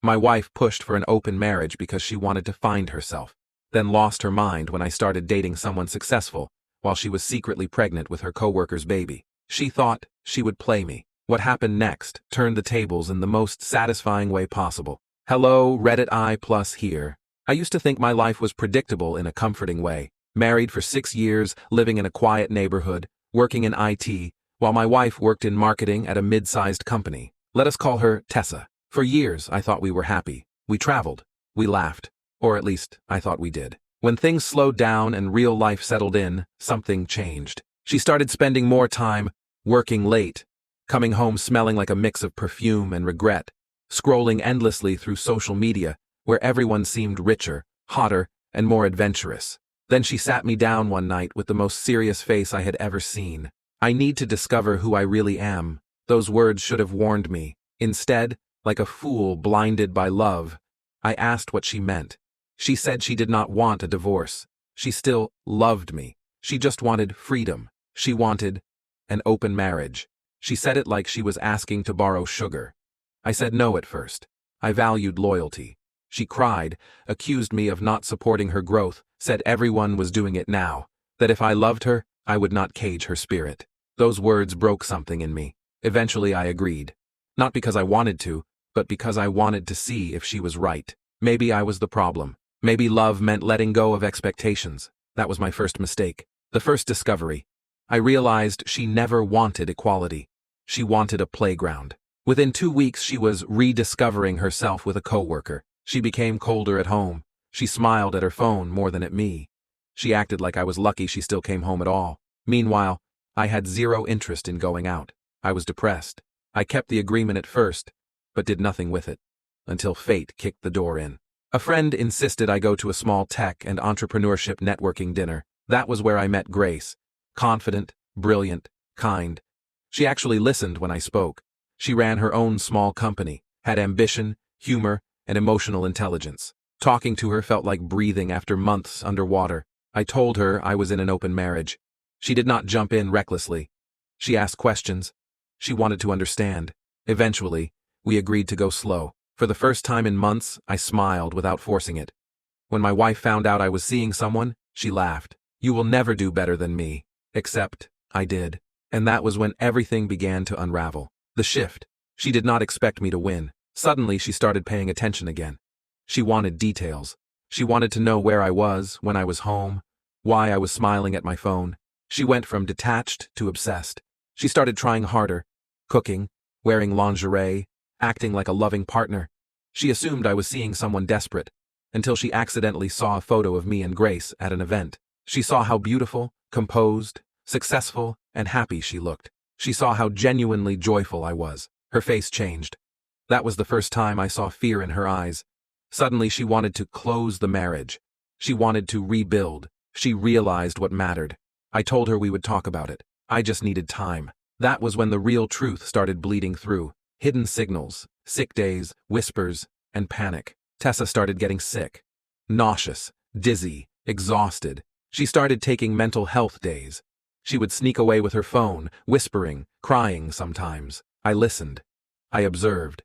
My wife pushed for an open marriage because she wanted to find herself, then lost her mind when I started dating someone successful while she was secretly pregnant with her coworker's baby. She thought she would play me. What happened next turned the tables in the most satisfying way possible. Hello, Reddit I+ here. I used to think my life was predictable in a comforting way. Married for 6 years, living in a quiet neighborhood, working in IT, while my wife worked in marketing at a mid-sized company. Let us call her Tessa. For years, I thought we were happy. We traveled. We laughed. Or at least, I thought we did. When things slowed down and real life settled in, something changed. She started spending more time working late, coming home smelling like a mix of perfume and regret, scrolling endlessly through social media, where everyone seemed richer, hotter, and more adventurous. Then she sat me down one night with the most serious face I had ever seen. I need to discover who I really am. Those words should have warned me. Instead, like a fool blinded by love, I asked what she meant. She said she did not want a divorce. She still loved me. She just wanted freedom. She wanted an open marriage. She said it like she was asking to borrow sugar. I said no at first. I valued loyalty. She cried, accused me of not supporting her growth, said everyone was doing it now, that if I loved her, I would not cage her spirit. Those words broke something in me. Eventually I agreed. Not because I wanted to, but because I wanted to see if she was right. Maybe I was the problem. Maybe love meant letting go of expectations. That was my first mistake. The first discovery. I realized she never wanted equality. She wanted a playground. Within 2 weeks she was rediscovering herself with a coworker. She became colder at home. She smiled at her phone more than at me. She acted like I was lucky she still came home at all. Meanwhile, I had zero interest in going out. I was depressed. I kept the agreement at first, but did nothing with it, until fate kicked the door in. A friend insisted I go to a small tech and entrepreneurship networking dinner. That was where I met Grace. Confident, brilliant, kind. She actually listened when I spoke. She ran her own small company, had ambition, humor, and emotional intelligence. Talking to her felt like breathing after months underwater. I told her I was in an open marriage. She did not jump in recklessly. She asked questions. She wanted to understand. Eventually, we agreed to go slow. For the first time in months, I smiled without forcing it. When my wife found out I was seeing someone, she laughed. You will never do better than me. Except, I did. And that was when everything began to unravel. The shift. She did not expect me to win. Suddenly, she started paying attention again. She wanted details. She wanted to know where I was, when I was home, why I was smiling at my phone. She went from detached to obsessed. She started trying harder, cooking, wearing lingerie, acting like a loving partner. She assumed I was seeing someone desperate, until she accidentally saw a photo of me and Grace at an event. She saw how beautiful, composed, successful, and happy she looked. She saw how genuinely joyful I was. Her face changed. That was the first time I saw fear in her eyes. Suddenly she wanted to close the marriage. She wanted to rebuild. She realized what mattered. I told her we would talk about it. I just needed time. That was when the real truth started bleeding through. Hidden signals, sick days, whispers, and panic. Tessa started getting sick. Nauseous, dizzy, exhausted. She started taking mental health days. She would sneak away with her phone, whispering, crying sometimes. I listened. I observed.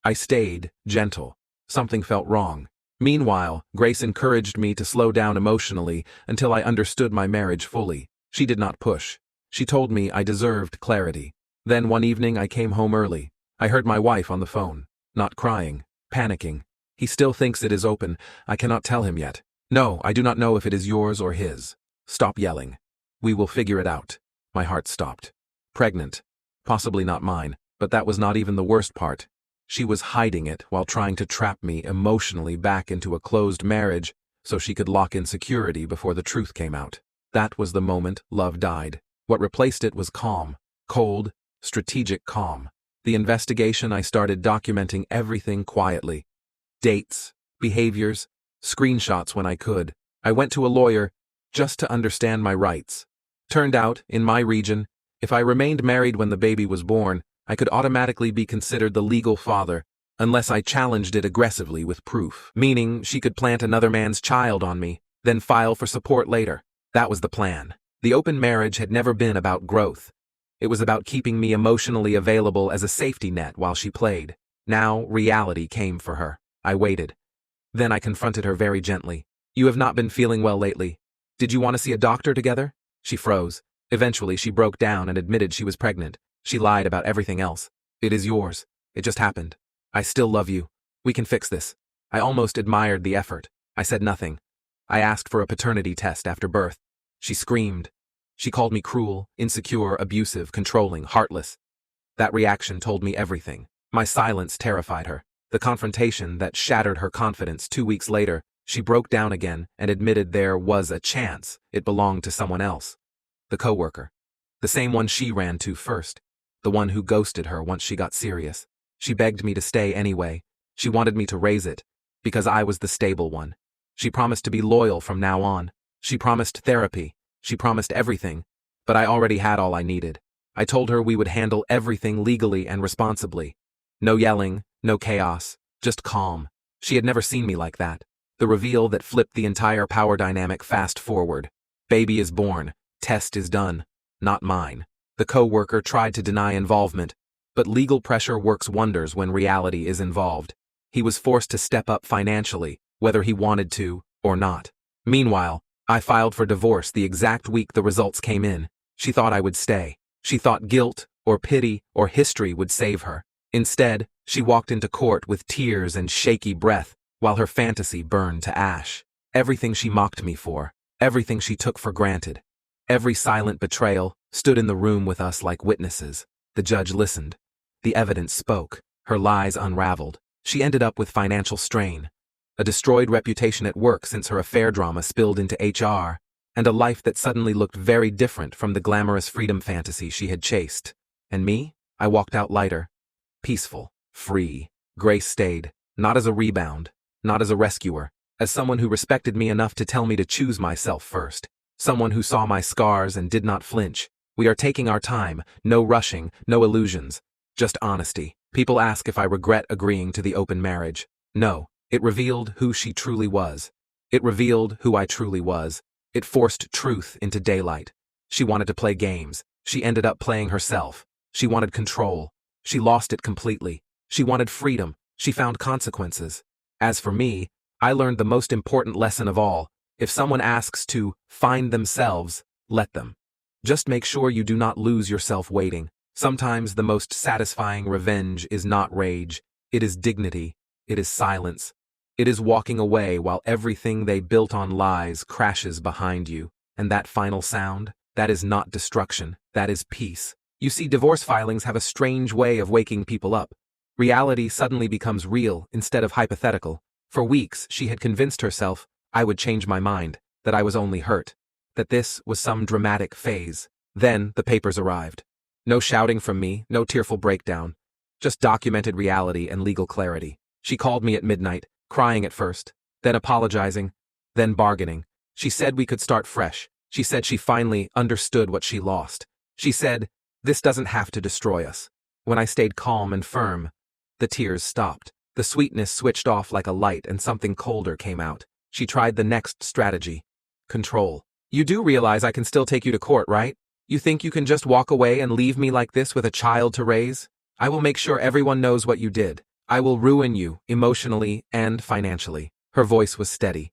I stayed gentle. Something felt wrong. Meanwhile, Grace encouraged me to slow down emotionally until I understood my marriage fully. She did not push. She told me I deserved clarity. Then one evening I came home early. I heard my wife on the phone, not crying, panicking. He still thinks it is open. I cannot tell him yet. No, I do not know if it is yours or his. Stop yelling. We will figure it out. My heart stopped. Pregnant. Possibly not mine, but that was not even the worst part. She was hiding it while trying to trap me emotionally back into a closed marriage so she could lock in security before the truth came out. That was the moment love died. What replaced it was calm. Cold, strategic calm. The investigation, I started documenting everything quietly. Dates, behaviors, screenshots when I could. I went to a lawyer just to understand my rights. Turned out, in my region, if I remained married when the baby was born, I could automatically be considered the legal father, unless I challenged it aggressively with proof. Meaning, she could plant another man's child on me, then file for support later. That was the plan. The open marriage had never been about growth. It was about keeping me emotionally available as a safety net while she played. Now reality came for her. I waited. Then I confronted her very gently. You have not been feeling well lately. Did you want to see a doctor together? She froze. Eventually she broke down and admitted she was pregnant. She lied about everything else. It is yours. It just happened. I still love you. We can fix this. I almost admired the effort. I said nothing. I asked for a paternity test after birth. She screamed. She called me cruel, insecure, abusive, controlling, heartless. That reaction told me everything. My silence terrified her. The confrontation that shattered her confidence. 2 weeks later, she broke down again and admitted there was a chance it belonged to someone else. The coworker. The same one she ran to first. The one who ghosted her once she got serious. She begged me to stay anyway. She wanted me to raise it, because I was the stable one. She promised to be loyal from now on. She promised therapy. She promised everything. But I already had all I needed. I told her we would handle everything legally and responsibly. No yelling, no chaos, just calm. She had never seen me like that. The reveal that flipped the entire power dynamic. Fast forward. Baby is born. Test is done. Not mine. The coworker tried to deny involvement, but legal pressure works wonders when reality is involved. He was forced to step up financially, whether he wanted to or not. Meanwhile, I filed for divorce the exact week the results came in. She thought I would stay. She thought guilt or pity or history would save her. Instead, she walked into court with tears and shaky breath, while her fantasy burned to ash. Everything she mocked me for, everything she took for granted, every silent betrayal, stood in the room with us like witnesses. The judge listened. The evidence spoke. Her lies unraveled. She ended up with financial strain, a destroyed reputation at work since her affair drama spilled into HR, and a life that suddenly looked very different from the glamorous freedom fantasy she had chased. And me? I walked out lighter. Peaceful. Free. Grace stayed. Not as a rebound. Not as a rescuer. As someone who respected me enough to tell me to choose myself first. Someone who saw my scars and did not flinch. We are taking our time. No rushing. No illusions. Just honesty. People ask if I regret agreeing to the open marriage. No. It revealed who she truly was. It revealed who I truly was. It forced truth into daylight. She wanted to play games. She ended up playing herself. She wanted control. She lost it completely. She wanted freedom. She found consequences. As for me, I learned the most important lesson of all. If someone asks to find themselves, let them. Just make sure you do not lose yourself waiting. Sometimes the most satisfying revenge is not rage. It is dignity. It is silence. It is walking away while everything they built on lies crashes behind you. And that final sound, that is not destruction. That is peace. You see, divorce filings have a strange way of waking people up. Reality suddenly becomes real instead of hypothetical. For weeks, she had convinced herself I would change my mind, that I was only hurt, that this was some dramatic phase. Then the papers arrived. No shouting from me, no tearful breakdown, just documented reality and legal clarity. She called me at midnight, crying at first, then apologizing, then bargaining. She said we could start fresh. She said she finally understood what she lost. She said, this doesn't have to destroy us. When I stayed calm and firm, the tears stopped. The sweetness switched off like a light and something colder came out. She tried the next strategy. Control. You do realize I can still take you to court, right? You think you can just walk away and leave me like this with a child to raise? I will make sure everyone knows what you did. I will ruin you, emotionally and financially. Her voice was steady,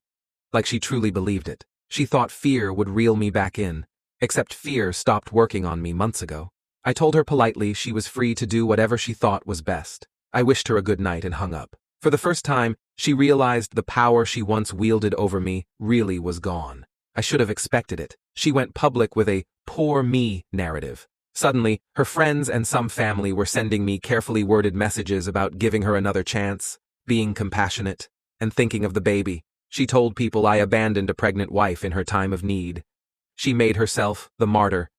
like she truly believed it. She thought fear would reel me back in, except fear stopped working on me months ago. I told her politely she was free to do whatever she thought was best. I wished her a good night and hung up. For the first time, she realized the power she once wielded over me really was gone. I should have expected it. She went public with a poor me narrative. Suddenly, her friends and some family were sending me carefully worded messages about giving her another chance, being compassionate, and thinking of the baby. She told people I abandoned a pregnant wife in her time of need. She made herself the martyr.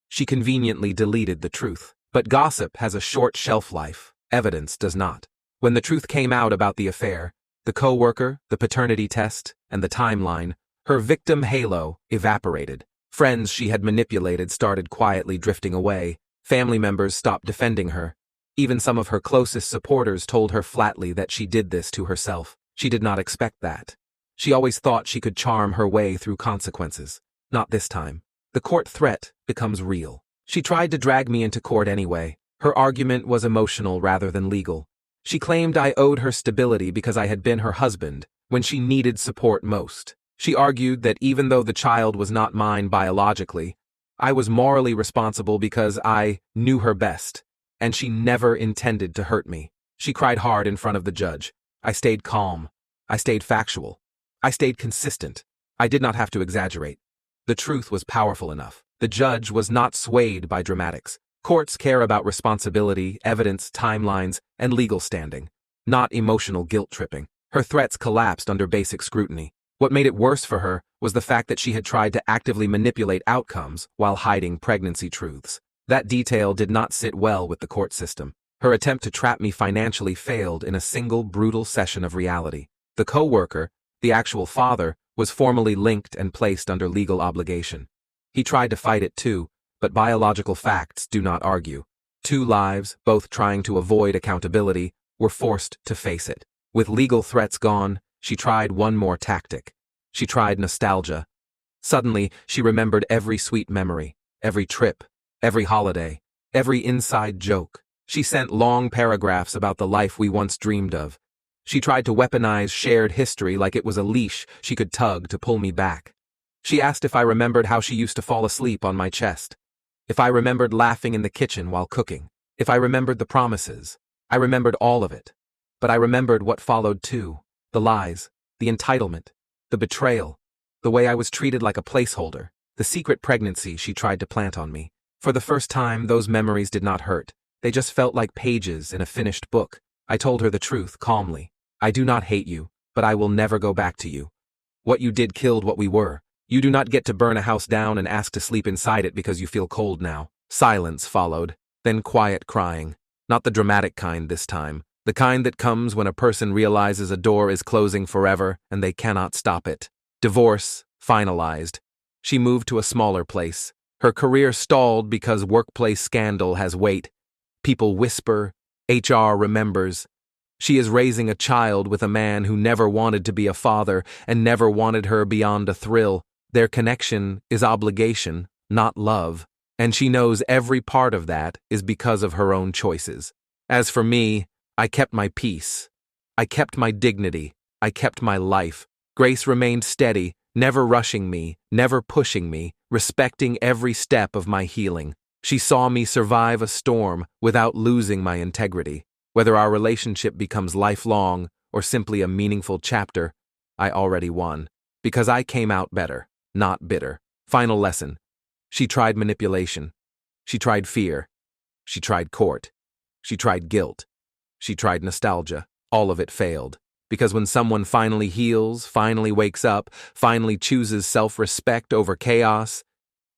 She conveniently deleted the truth. But gossip has a short shelf life. Evidence does not. When the truth came out about the affair, the coworker, the paternity test, and the timeline, her victim halo evaporated. Friends she had manipulated started quietly drifting away. Family members stopped defending her. Even some of her closest supporters told her flatly that she did this to herself. She did not expect that. She always thought she could charm her way through consequences. Not this time. The court threat becomes real. She tried to drag me into court anyway. Her argument was emotional rather than legal. She claimed I owed her stability because I had been her husband when she needed support most. She argued that even though the child was not mine biologically, I was morally responsible because I knew her best, and she never intended to hurt me. She cried hard in front of the judge. I stayed calm. I stayed factual. I stayed consistent. I did not have to exaggerate. The truth was powerful enough. The judge was not swayed by dramatics. Courts care about responsibility, evidence, timelines, and legal standing, not emotional guilt-tripping. Her threats collapsed under basic scrutiny. What made it worse for her was the fact that she had tried to actively manipulate outcomes while hiding pregnancy truths. That detail did not sit well with the court system. Her attempt to trap me financially failed in a single brutal session of reality. The coworker, the actual father, was formally linked and placed under legal obligation. He tried to fight it too, but biological facts do not argue. Two lives, both trying to avoid accountability, were forced to face it. With legal threats gone, she tried one more tactic. She tried nostalgia. Suddenly, she remembered every sweet memory, every trip, every holiday, every inside joke. She sent long paragraphs about the life we once dreamed of. She tried to weaponize shared history like it was a leash she could tug to pull me back. She asked if I remembered how she used to fall asleep on my chest, if I remembered laughing in the kitchen while cooking, if I remembered the promises. I remembered all of it. But I remembered what followed too. The lies, the entitlement, the betrayal, the way I was treated like a placeholder, the secret pregnancy she tried to plant on me. For the first time, those memories did not hurt. They just felt like pages in a finished book. I told her the truth calmly. I do not hate you, but I will never go back to you. What you did killed what we were. You do not get to burn a house down and ask to sleep inside it because you feel cold now. Silence followed, then quiet crying. Not the dramatic kind this time. The kind that comes when a person realizes a door is closing forever and they cannot stop it. Divorce, finalized. She moved to a smaller place. Her career stalled because workplace scandal has weight. People whisper, HR remembers. She is raising a child with a man who never wanted to be a father and never wanted her beyond a thrill. Their connection is obligation, not love, and she knows every part of that is because of her own choices. As for me, I kept my peace. I kept my dignity. I kept my life. Grace remained steady, never rushing me, never pushing me, respecting every step of my healing. She saw me survive a storm without losing my integrity. Whether our relationship becomes lifelong or simply a meaningful chapter, I already won. Because I came out better, not bitter. Final lesson. She tried manipulation. She tried fear. She tried court. She tried guilt. She tried nostalgia. All of it failed. Because when someone finally heals, finally wakes up, finally chooses self-respect over chaos,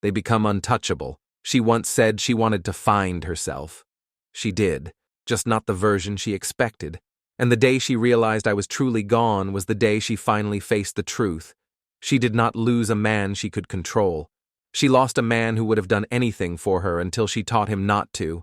they become untouchable. She once said she wanted to find herself. She did, just not the version she expected. And the day she realized I was truly gone was the day she finally faced the truth. She did not lose a man she could control. She lost a man who would have done anything for her until she taught him not to.